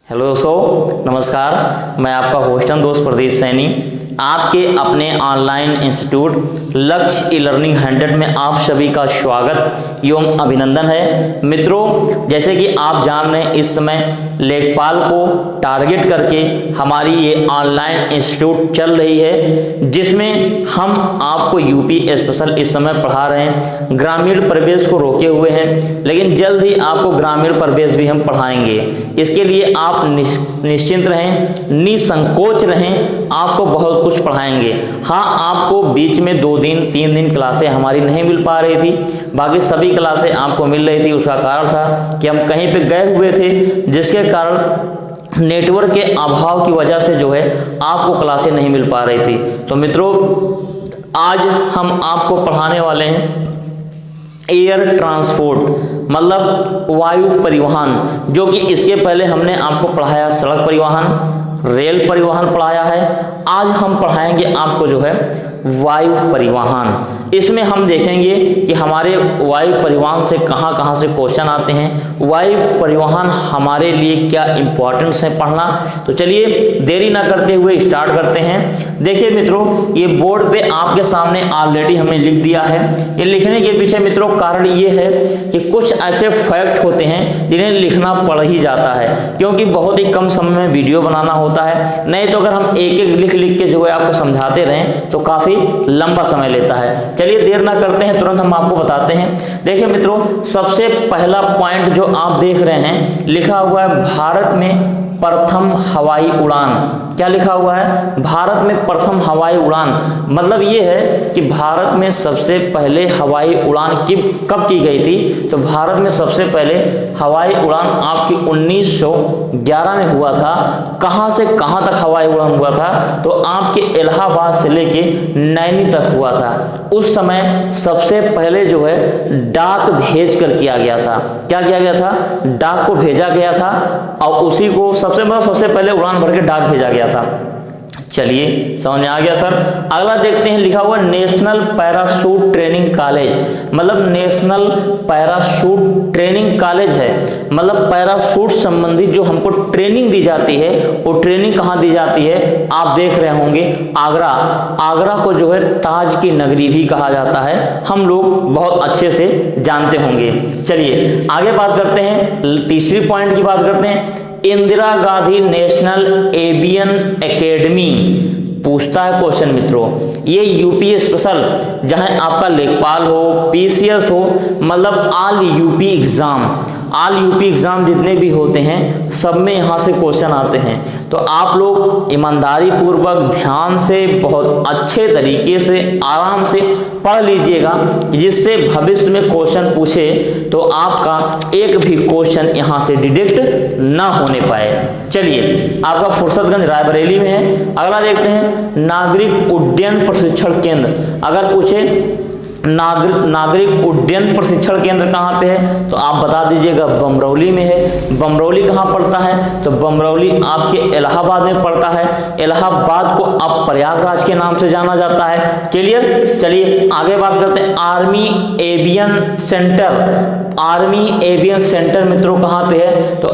Hello दोस्तों, नमस्कार। मैं आपका होस्टन दोस्त प्रदीप सैनी आपके अपने ऑनलाइन इंस्टीट्यूट लक्ष्य ई लर्निंग 100 में आप सभी का स्वागत एवं अभिनंदन है। मित्रों, जैसे कि आप जान रहे हैं, इस समय लेखपाल को टारगेट करके हमारी ये ऑनलाइन इंस्टीट्यूट चल रही है, जिसमें हम आपको यूपी स्पेशल इस समय पढ़ा रहे हैं। ग्रामीण प्रवेश को रोके हुए हैं, लेकिन जल्द ही आपको ग्रामीण प्रवेश भी हम पढ़ाएंगे। इसके लिए आप निश्चिंत रहें, निसंकोच रहें, आपको बहुत कुछ पढ़ाएंगे। हाँ, आपको बीच में 2 दिन 3 दिन क्लासें हमारी नहीं मिल पा रही थी, बाकी सभी क्लासें आपको मिल रही थी। उसका कारण था कि हम कहीं पे गए हुए थे, जिसके कारण नेटवर्क के अभाव की वजह से जो है आपको क्लासें नहीं मिल पा रही थी। तो मित्रों, आज हम आपको पढ़ाने वाले हैं एयर ट्रांसपोर्ट, मतलब वायु परिवहन, जो कि इसके पहले हमने आपको पढ़ाया सड़क परिवहन, रेल परिवहन पढ़ाया है। आज हम पढ़ाएंगे आपको जो है वायु परिवहन। इसमें हम देखेंगे कि हमारे वायु परिवहन से कहां से क्वेश्चन आते हैं, वायु परिवहन हमारे लिए क्या इंपॉर्टेंस है पढ़ना। तो चलिए देरी ना करते हुए स्टार्ट करते हैं। देखिए मित्रों, ये बोर्ड पे आपके सामने ऑलरेडी हमने लिख दिया है। ये लिखने के पीछे मित्रों कारण ये है कि कुछ ऐसे फैक्ट होते हैं जिन्हें लिखना पड़ ही जाता है, क्योंकि बहुत ही कम समय में वीडियो बनाना होता है। नहीं तो अगर हम एक एक लिख के जो है आपको समझाते रहें तो काफी लंबा समय लेता है। चलिए देर ना करते हैं, तुरंत हम आपको बताते हैं। देखिए मित्रों, सबसे पहला पॉइंट जो आप देख रहे हैं, लिखा हुआ है भारत में प्रथम हवाई उड़ान। क्या लिखा हुआ है? भारत में प्रथम हवाई उड़ान। मतलब ये है कि भारत में सबसे पहले हवाई उड़ान कब की गई थी? तो भारत में सबसे पहले हवाई उड़ान आपकी 1911 में हुआ था। कहां से कहां तक हवाई उड़ान हुआ था? तो आपके इलाहाबाद से लेके नैनी तक हुआ था। उस समय सबसे पहले जो है डाक भेज कर किया गया था। क्या किया गया था? डाक को भेजा गया था, और उसी को सबसे पहले उड़ान भर के डाक भेजा गया था। चलिए समझ में आ गया सर। अगला देखते हैं, लिखा हुआ नेशनल पैराशूट ट्रेनिंग कॉलेज। मतलब नेशनल पैराशूट ट्रेनिंग कॉलेज है, मतलब पैराशूट संबंधित जो हमको ट्रेनिंग दी जाती है, वो ट्रेनिंग कहाँ दी जाती है? आप देख रहे होंगे आगरा। आगरा को जो है ताज की नगरी भी कहा जाता है, हम लोग बहुत अच्छे से जानते होंगे। चलिए आगे बात करते हैं, तीसरी पॉइंट की बात करते हैं। Indira Gandhi national avian academy पूछता है क्वेश्चन मित्रों। ये यूपी स्पेशल, जहां आपका लेखपाल हो, पीसीएस हो, मतलब ऑल यूपी एग्जाम जितने भी होते हैं, सब में यहाँ से क्वेश्चन आते हैं। तो आप लोग ईमानदारी पूर्वक ध्यान से बहुत अच्छे तरीके से आराम से पढ़ लीजिएगा, जिससे भविष्य में क्वेश्चन पूछे तो आपका एक भी क्वेश्चन यहाँ से डिडक्ट ना होने पाए। चलिए, आपका फुर्सतगंज रायबरेली में है। अगला देखते हैं, नागरिक उड्डयन प्रशिक्षण केंद्र। अगर पूछे नागरिक उड्डयन प्रशिक्षण केंद्र कहाँ पे है, तो आप बता दीजिएगा बमरौली में है। बमरौली कहाँ पड़ता है? तो बमरौली आपके इलाहाबाद में पड़ता है। इलाहाबाद को अब प्रयागराज के नाम से जाना जाता है। क्लियर? चलिए आगे बात करते हैं, army avian centre. Army avian centre मित्रों कहाँ पे है? तो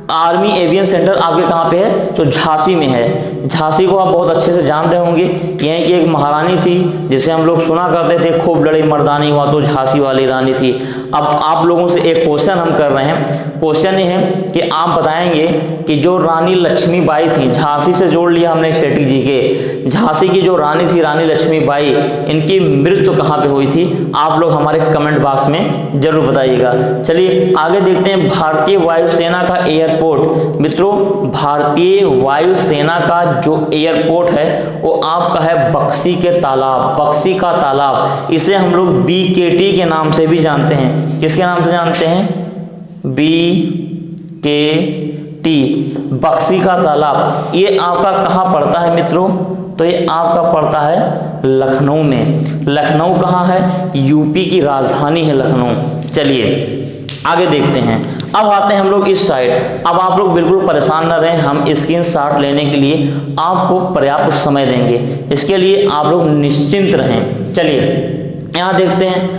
आर्मी एवियन सेंटर आपके कहाँ पे है? तो झांसी में है। झांसी को आप बहुत अच्छे से जान रहे होंगे। यहीं की एक महारानी थी, जिसे हम लोग सुना करते थे, खूब लड़ी मर्दानी हुआ तो झांसी वाली रानी थी। अब आप लोगों से एक क्वेश्चन हम कर रहे हैं। क्वेश्चन ये है कि आप बताएंगे कि जो रानी लक्ष्मीबाई थी, झांसी से जोड़ लिया हमने स्ट्रेटेजी के, झांसी की जो रानी थी, रानी लक्ष्मीबाई, इनकी मृत्यु कहाँ पे हुई थी? आप लोग हमारे कमेंट बॉक्स में जरूर बताइएगा। चलिए आगे देखते हैं, भारतीय वायुसेना का एयरपोर्ट। मित्रों, भारतीय वायुसेना का जो एयरपोर्ट है वो आपका है बक्सी के तालाब, बक्सी का तालाब। इसे हम लोग BKT के नाम से भी जानते हैं। किसके नाम से जानते हैं? BKT, बक्सी का तालाब। ये आपका कहाँ पड़ता है मित्रों? तो ये आपका पड़ता है लखनऊ में। लखनऊ कहाँ है? यूपी की राजधानी है लखनऊ। चलिए आगे देखते हैं। अब आते हैं हम लोग इस साइड। अब आप लोग बिल्कुल परेशान न रहें, हम स्क्रीनशॉट लेने के लिए आपको पर्याप्त समय देंगे। इसके लिए आप लोग निश्चिंत रहें। चलिए यहाँ देखते हैं,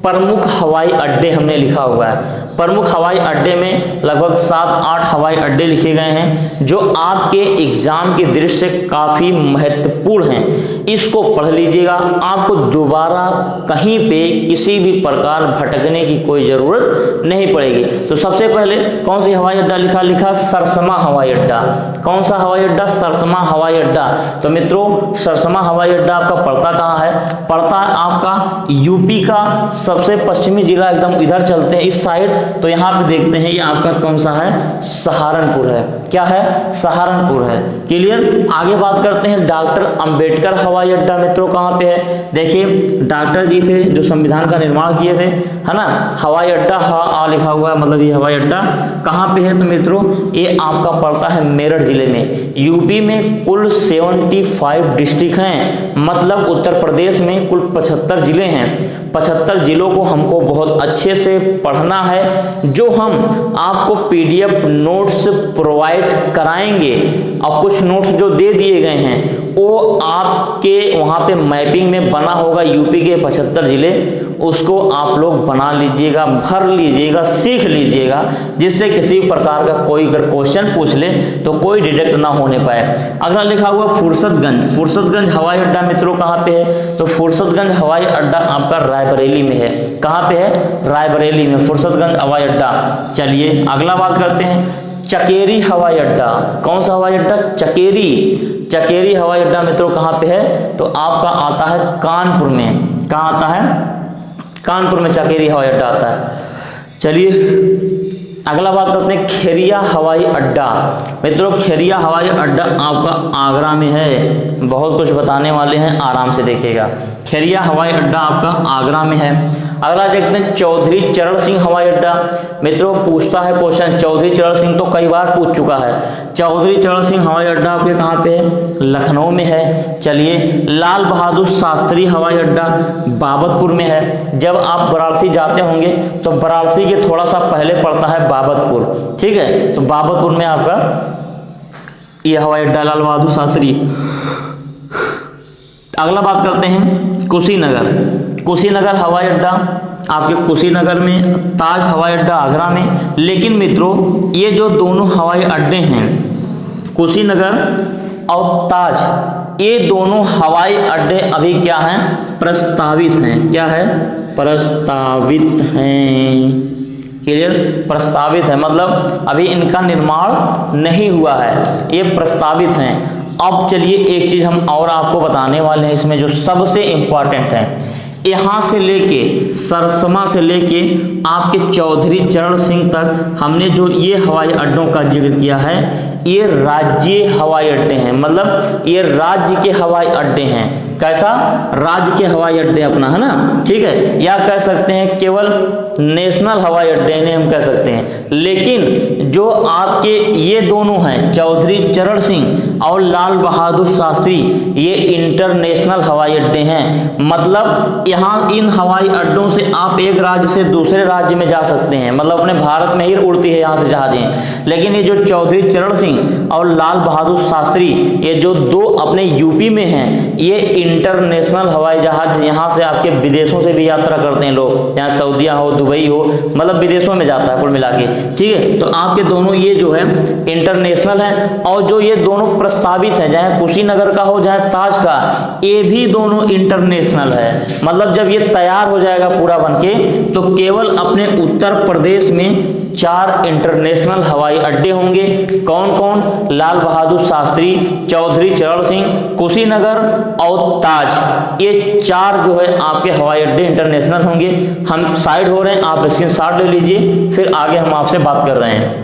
प्रमुख हवाई अड्डे हमने लिखा हुआ है। प्रमुख हवाई अड्डे में लगभग 7-8 हवाई अड्डे लिखे गए हैं जो आपके एग्जाम की दृष्टि से काफ़ी महत्वपूर्ण हैं। इसको पढ़ लीजिएगा, आपको दोबारा कहीं पे किसी भी प्रकार भटकने की कोई ज़रूरत नहीं पड़ेगी। तो सबसे पहले कौन सी हवाई अड्डा लिखा सरसमा हवाई अड्डा। कौन सा हवाई अड्डा? सरसमा हवाई अड्डा। तो मित्रों सरसमा हवाई अड्डा आपका पड़ता कहाँ है? पड़ता है आपका यूपी का सबसे पश्चिमी जिला, एकदम इधर चलते हैं इस साइड, तो यहाँ पे देखते हैं ये आपका कौन सा है? सहारनपुर है। क्या है? सहारनपुर है। क्लियर। आगे बात करते हैं डॉक्टर अंबेडकर हवाई अड्डा। मित्रों कहाँ पे है? देखिए डॉक्टर जी थे जो संविधान का निर्माण किए थे, है ना। हवाई अड्डा आ लिखा हुआ है, मतलब ये हवाई अड्डा कहाँ पे है? तो मित्रों ये आपका पड़ता है मेरठ जिले में। यूपी में कुल 75 डिस्ट्रिक्ट हैं, मतलब उत्तर प्रदेश में कुल 75 जिले हैं। 75 जिलों को हमको बहुत अच्छे से पढ़ना है, जो हम आपको PDF नोट्स प्रोवाइड कराएंगे। और कुछ नोट्स जो दे दिए गए हैं वो आपके वहाँ पे मैपिंग में बना होगा यूपी के 75 जिले, उसको आप लोग बना लीजिएगा, भर लीजिएगा, सीख लीजिएगा, जिससे किसी प्रकार का कोई अगर क्वेश्चन पूछ ले तो कोई डिडक्ट ना होने पाए। अगला लिखा हुआ फुर्सतगंज। फुर्सतगंज हवाई अड्डा मित्रों कहाँ पे है? तो फुर्सतगंज हवाई अड्डा आपका रायबरेली में है। कहाँ पे है? रायबरेली में फुर्सतगंज हवाई अड्डा। चलिए अगला बात करते हैं चकेरी हवाई अड्डा। कौन सा हवाई अड्डा? चकेरी। चकेरी हवाई अड्डा मित्रों कहाँ पे है? तो आपका आता है कानपुर में। कहाँ आता है? कानपुर में चकेरी हवाई अड्डा आता है। चलिए अगला बात करते हैं खेरिया हवाई अड्डा। मित्रों खेरिया हवाई अड्डा आपका आगरा में है। बहुत कुछ बताने वाले हैं, आराम से देखिएगा। खेरिया हवाई अड्डा आपका आगरा में है। अगला देखते हैं चौधरी चरण सिंह हवाई अड्डा। मित्रों पूछता है क्वेश्चन, चौधरी चरण सिंह तो कई बार पूछ चुका है। चौधरी चरण सिंह हवाई अड्डा आपके कहाँ पे है? लखनऊ में है। चलिए लाल बहादुर शास्त्री हवाई अड्डा बाबतपुर में है। जब आप वाराणसी जाते होंगे तो वाराणसी के थोड़ा सा पहले पड़ता है बाबतपुर, ठीक है। तो बाबतपुर में आपका ये हवाई अड्डा लाल बहादुर शास्त्री। अगला बात करते हैं कुशीनगर। कुशीनगर हवाई अड्डा आपके कुशीनगर में, ताज हवाई अड्डा आगरा में। लेकिन मित्रों ये जो दोनों हवाई अड्डे हैं कुशीनगर और ताज, ये दोनों हवाई अड्डे अभी क्या हैं? प्रस्तावित हैं। क्या है? प्रस्तावित हैं। क्लियर? प्रस्तावित है मतलब अभी इनका निर्माण नहीं हुआ है, ये प्रस्तावित हैं। अब चलिए एक चीज़ हम और आपको बताने वाले हैं इसमें जो सबसे इम्पॉर्टेंट है। यहाँ से लेके सरसमा से लेके आपके चौधरी चरण सिंह तक हमने जो ये हवाई अड्डों का जिक्र किया है, ये राज्य हवाई अड्डे हैं, मतलब ये राज्य के हवाई अड्डे हैं। कैसा? राज्य के हवाई अड्डे अपना, है ना, ठीक है। या कह सकते हैं केवल नेशनल हवाई अड्डे ने हम कह सकते हैं। लेकिन जो आपके ये दोनों हैं चौधरी चरण सिंह और लाल बहादुर शास्त्री, ये इंटरनेशनल हवाई अड्डे हैं। मतलब यहाँ इन हवाई अड्डों से आप एक राज्य से दूसरे राज्य में जा सकते हैं, मतलब अपने भारत में ही उड़ती है यहाँ से जहाजें। लेकिन ये जो चौधरी चरण सिंह और लाल बहादुर शास्त्री, ये जो दो अपने यूपी में हैं, ये इंटरनेशनल हवाई जहाज यहाँ से आपके विदेशों से भी यात्रा करते हैं लोग, यहाँ सऊदीया हो, दुबई हो, मतलब विदेशों में जाता है कुल मिला के, ठीक है। तो आपके दोनों ये जो है इंटरनेशनल है, और जो ये दोनों प्रस्तावित हैं, चाहे कुशीनगर का हो चाहे ताज का, ये भी दोनों इंटरनेशनल है। मतलब जब ये तैयार हो जाएगा पूरा बनके, तो केवल अपने उत्तर प्रदेश में 4 इंटरनेशनल हवाई अड्डे होंगे। कौन कौन? लाल बहादुर शास्त्री, चौधरी चरण सिंह, कुशीनगर और ताज। ये 4 जो है आपके हवाई अड्डे इंटरनेशनल होंगे। हम साइड हो रहे हैं, आप स्क्रीनशॉट ले लीजिए, फिर आगे हम आपसे बात कर रहे हैं।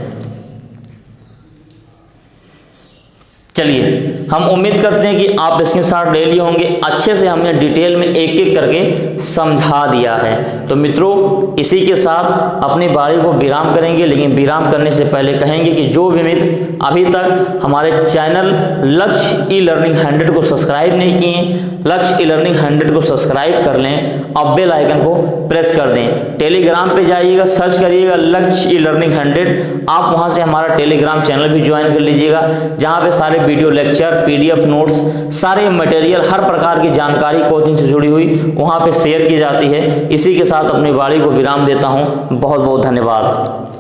चलिए हम उम्मीद करते हैं कि आप स्क्रीनशॉट ले लिए होंगे। अच्छे से हमने डिटेल में एक एक करके समझा दिया है। तो मित्रों इसी के साथ अपनी बारी को विराम करेंगे, लेकिन विराम करने से पहले कहेंगे कि जो भी मित्र अभी तक हमारे चैनल लक्ष्य ई लर्निंग 100 को सब्सक्राइब नहीं किए, लक्ष्य ई लर्निंग 100 को सब्सक्राइब कर लें और बेल आइकन को प्रेस कर दें। टेलीग्राम पे जाइएगा, सर्च करिएगा लक्ष्य ई लर्निंग 100, आप वहाँ से हमारा टेलीग्राम चैनल भी ज्वाइन कर लीजिएगा, जहाँ पे सारे वीडियो लेक्चर, पीडीएफ नोट्स, सारे मटेरियल, हर प्रकार की जानकारी कोचिंग से जुड़ी हुई वहाँ पे शेयर की जाती है। इसी के साथ अपनी वाणी को विराम देता हूँ। बहुत बहुत धन्यवाद।